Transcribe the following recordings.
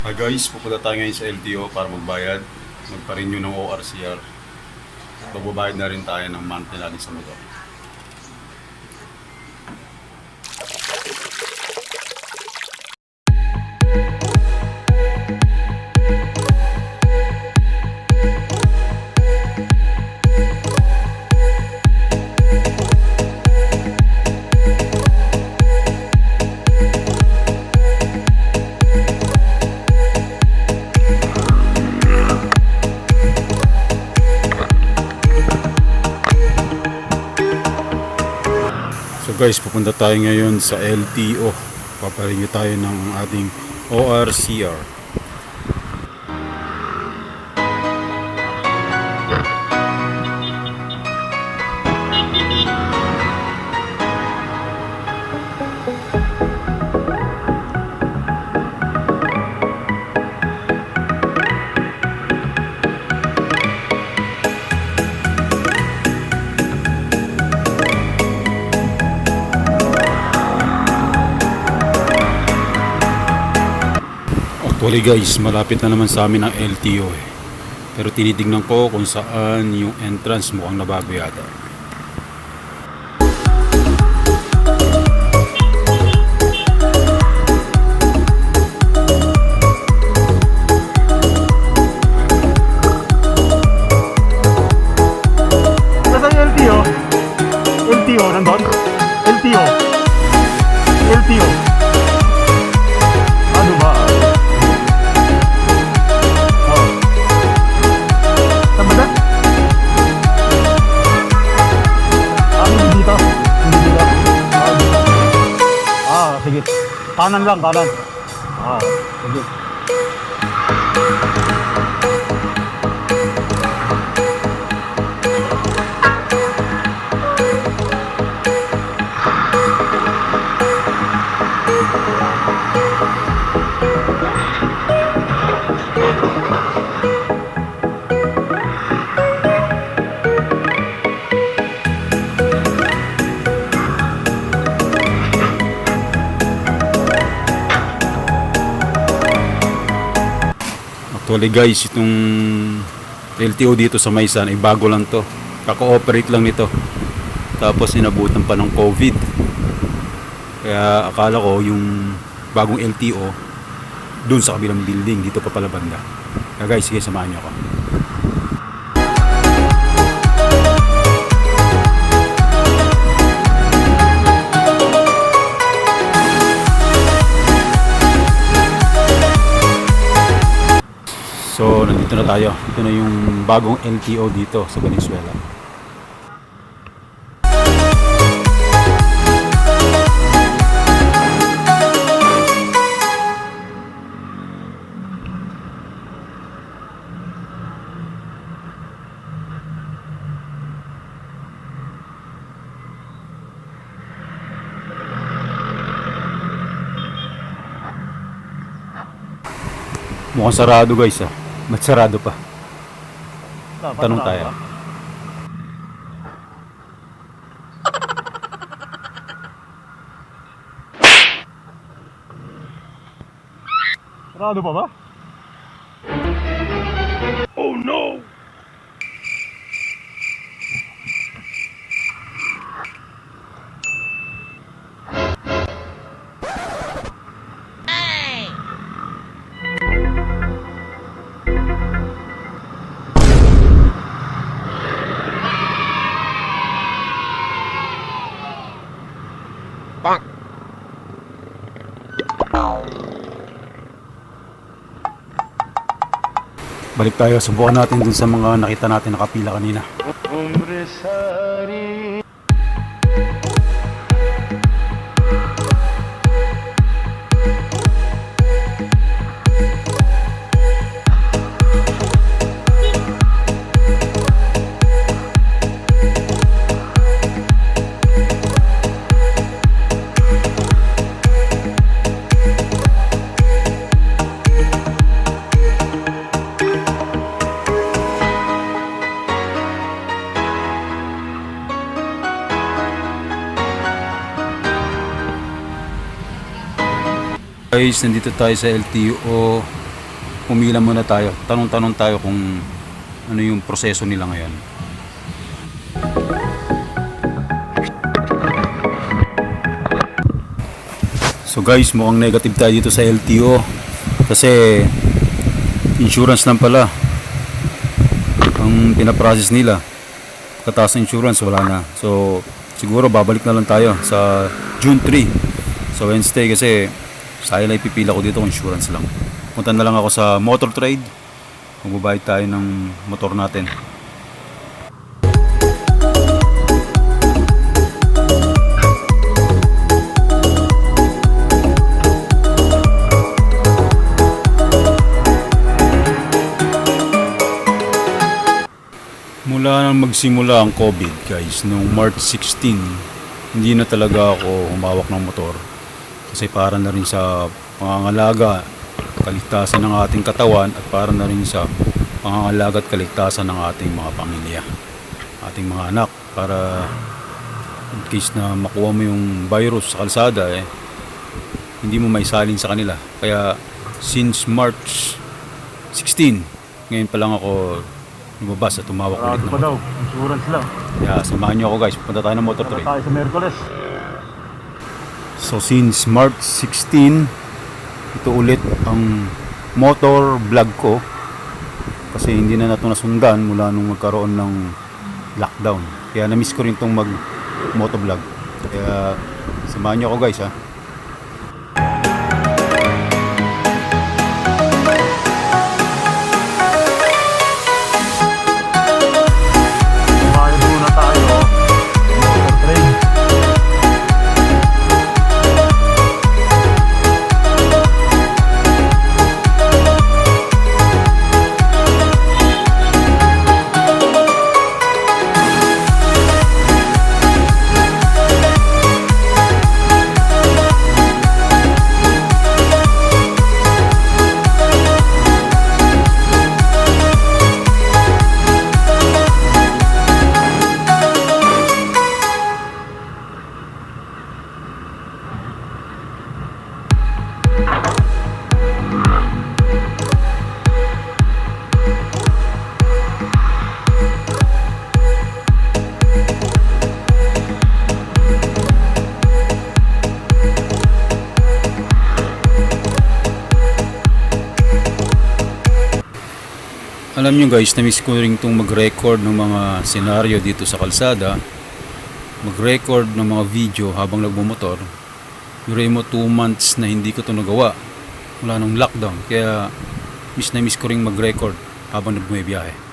Hi guys, pupunta tayo ngayon sa LTO para magbayad. Magpa-renew ng ORCR. Magbabayad na rin tayo ng monthly natin sa motor. So guys, pupunta tayo ngayon sa LTO. Paparenew tayo ng ating ORCR. Actually guys, malapit na naman sa amin ang LTO eh. Pero tinitignan ko kung saan yung entrance, mukhang nabago yata. Nasaan yung LTO? LTO, nandun? LTO. LTO. Ano ba? Sige. Kanan lang, kanan. Sige. Actually guys, itong LTO dito sa Maysan ay bago lang to. Kaka-operate lang nito. Tapos inabutan pa ng COVID. Kaya akala ko yung bagong LTO dun sa kabilang building, dito pa pala banda. Kaya guys, sige, samahan nyo ako. So, nandito na tayo. Ito na yung bagong LTO dito sa Venezuela. Mukhang sarado guys ah. Ba't sarado pa? Tanong tayo. Sarado pa ba? Oh no! Balik tayo, subukan natin dun sa mga nakita natin nakapila kanina. Guys, nandito tayo sa LTO. pumila muna tayo. Tanong-tanong tayo kung ano yung proseso nila ngayon. So guys, mukhang negative tayo dito sa LTO kasi insurance lang pala ang pinaprocess nila. Pagkatapos ng insurance wala na. So siguro babalik na lang tayo sa June 3 sa Wednesday kasi sayang na ipipila ko dito kung insurance lang. Punta na lang ako sa Motortrade. Magbabayad tayo ng motor natin. Mula nang magsimula ang COVID guys, noong March 16, hindi na talaga ako humawak ng motor. Kasi para na rin sa pangangalaga, kaligtasan ng ating katawan at para na rin sa pangangalaga at kaligtasan ng ating mga pamilya, ating mga anak, para in case na makuha mo yung virus sa kalsada hindi mo maisalin sa kanila. Kaya since March 16, ngayon pa lang ako lumabas at tumawak ulit pa daw, insurance lang. Kaya samahan nyo ako guys, punta tayo ng Motortrade. Tayo sa Merkules. So since March 16, ito ulit ang motor vlog ko kasi hindi na nato nasundan mula nung magkaroon ng lockdown. Kaya na-miss ko rin itong mag motovlog. Kaya samahan nyo ako guys ha. Alam nyo guys, na-miss ko rin itong mag-record ng mga senaryo dito sa kalsada, mag-record ng mga video habang nagmumotor. Yuri mo 2 months na hindi ko ito nagawa wala nung lockdown, kaya miss na miss ko rin mag-record habang nagbumibiyahe.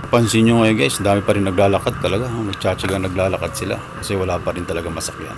Pansin nyo ngayon guys, dami pa rin naglalakad talaga. Nagtsatsagang naglalakad sila kasi wala pa rin talaga masakyan.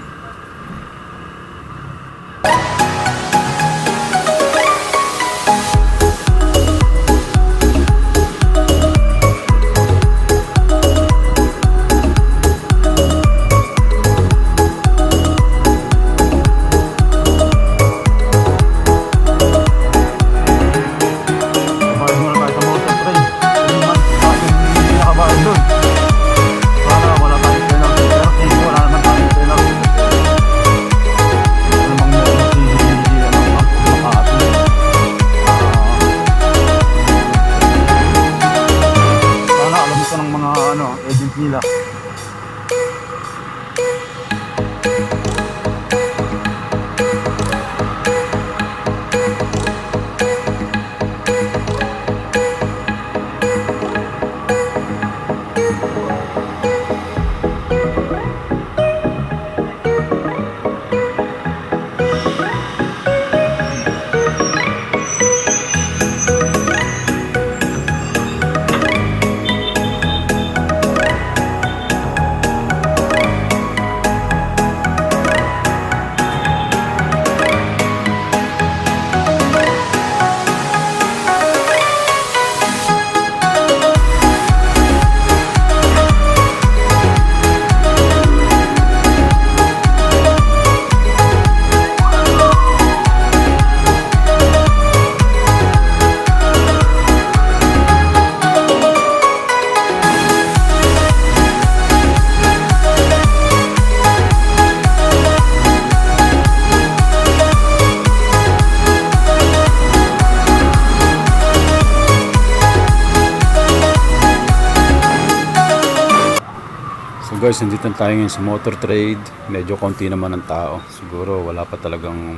guys, nandito tayo ngayon sa Motortrade. Medyo konti naman ang tao. Siguro wala pa talagang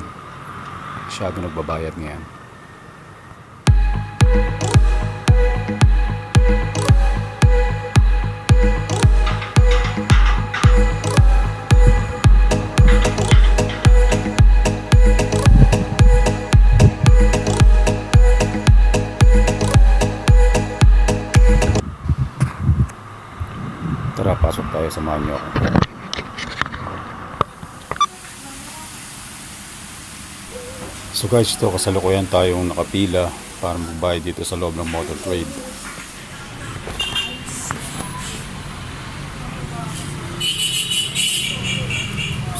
masyado nagbabayad ngayon. Tara, pasok tayo, samahan niyo ako. So guys, ito kasalukuyan tayong nakapila para magbayad dito sa loob ng Motortrade.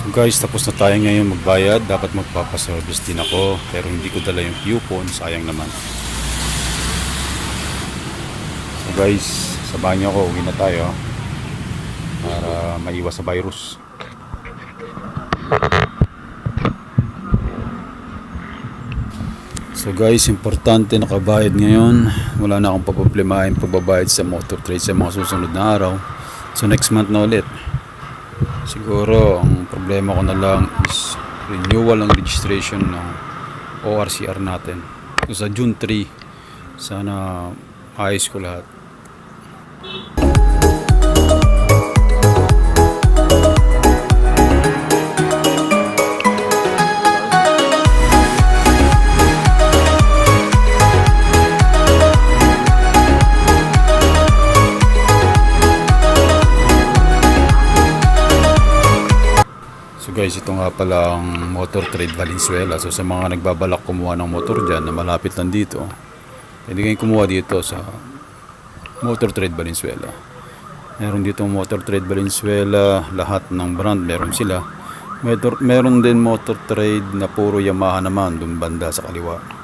So guys, tapos na tayo ngayon magbayad. Dapat magpapaservice din ako, pero hindi ko dala yung coupon, sayang naman. So guys, samahan niyo ako, uwi na tayo para maiwas sa virus. So guys, importante nakabayad ngayon. Wala na akong paproblemahin pagbabayad sa Motortrade sa mga susunod na araw. So next month na ulit. Siguro ang problema ko na lang is renewal ang registration ng ORCR natin. So sa June 3, sana ayos ko lahat. So guys, ito nga pala ang Motortrade Valenzuela. So sa mga nagbabalak kumuha ng motor dyan na malapit lang dito, pwede kayong kumuha dito sa Motortrade Valenzuela. Meron dito Motortrade Valenzuela, lahat ng brand meron sila. Meron din Motortrade na puro Yamaha naman, dun banda sa kaliwa.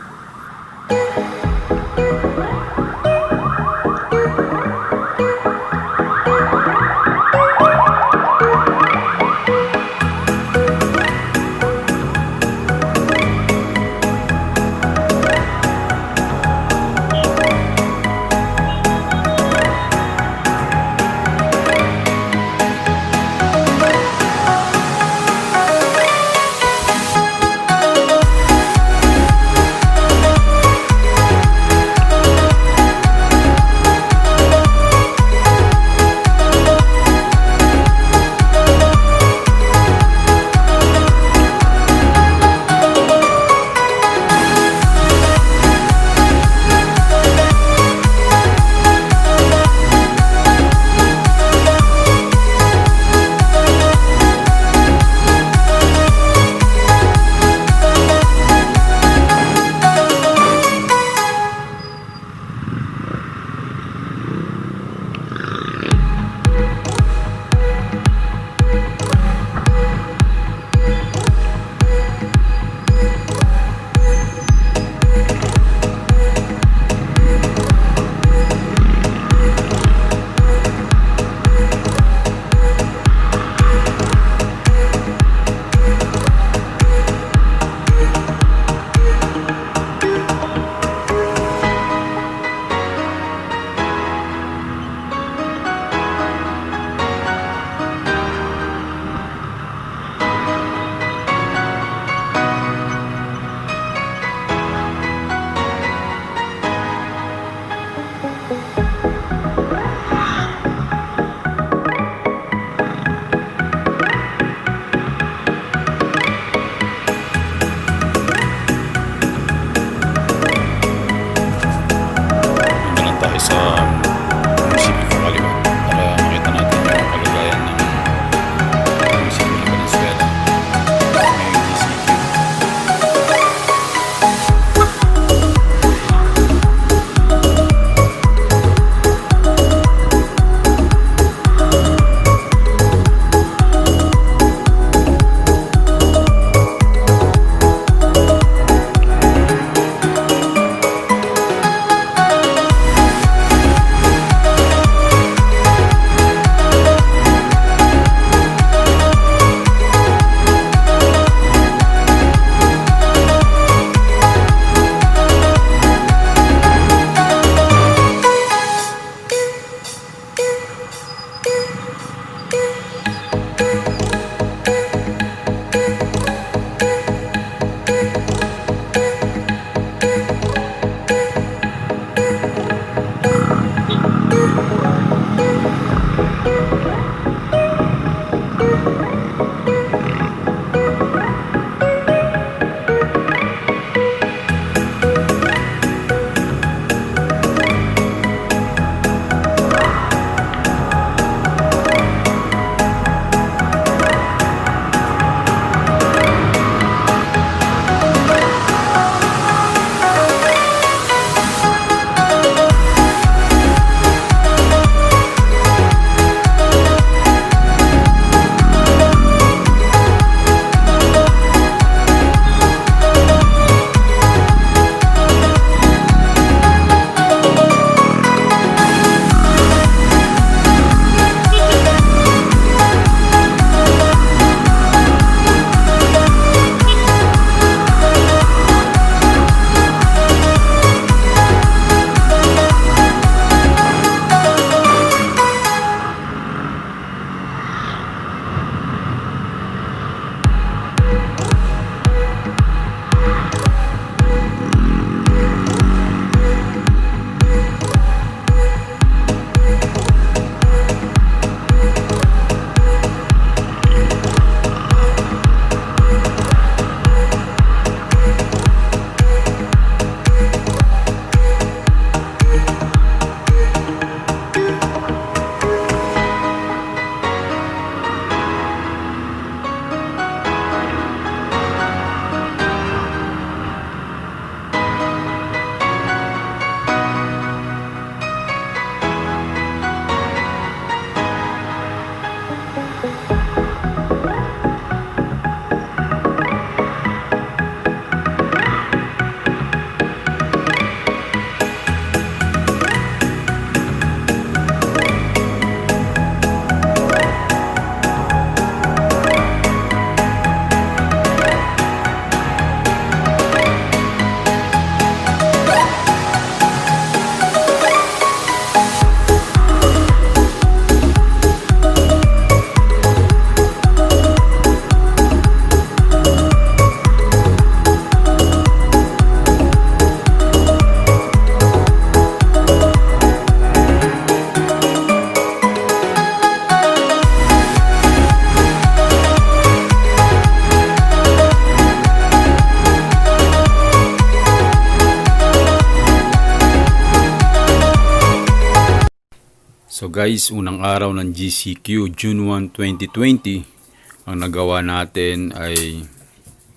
Guys, unang araw ng GCQ June 1, 2020, ang nagawa natin ay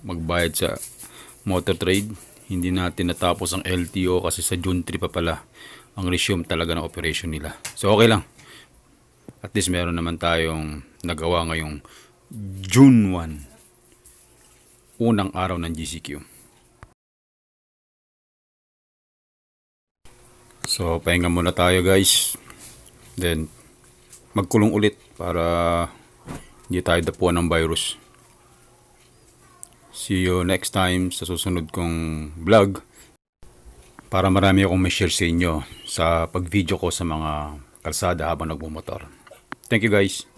magbayad sa Motortrade. Hindi natin natapos ang LTO kasi sa June 3 pa pala ang resume talaga ng operation nila. So okay lang. At least meron naman tayong nagawa ngayong June 1, unang araw ng GCQ. So pahinga muna tayo guys. Then magkulong ulit para hindi tayo dapuan ng virus. See you next time sa susunod kong vlog para marami akong may share sa inyo sa pag-video ko sa mga kalsada habang nagmumotor. Thank you guys.